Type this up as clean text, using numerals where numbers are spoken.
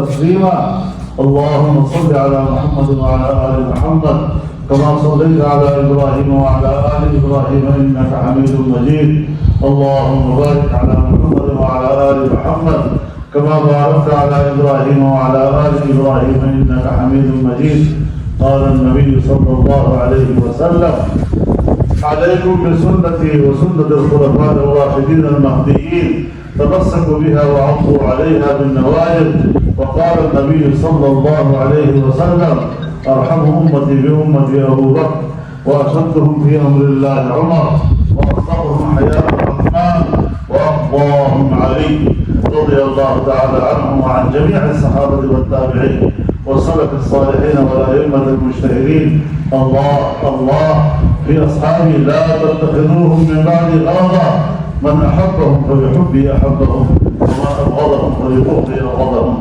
تسليما. اللهم صل على محمد وعلى آل محمد كما صليت على إبراهيم وعلى آل إبراهيم إنك حميد مجيد. اللهم بارك على محمد وعلى آل محمد كما باركت على إبراهيم وعلى آل إبراهيم إنك حميد مجيد. قال النبي صلى الله عليه وسلم: عليكم بسنتي وسنة الخلفاء الراشدين المهديين، تمسكوا بها وعضوا عليها بالنواجذ. وقال النبي صلى الله عليه وسلم: أرحم أمتي بأمتي أبو بكر، وأشدهم في أمر الله عمر، وأصدقهم حياء الرحمن، وأقواهم علي رضي الله تعالى عنهم وعن جميع الصحابة والتابعين والسلف الصالحين والأئمة المجتهدين. الله الله في أصحابي لا تتخذوهم من بعد غرضا، من أحبهم فبحبي أحبهم، ومن أبغضهم فببغضي أبغضهم.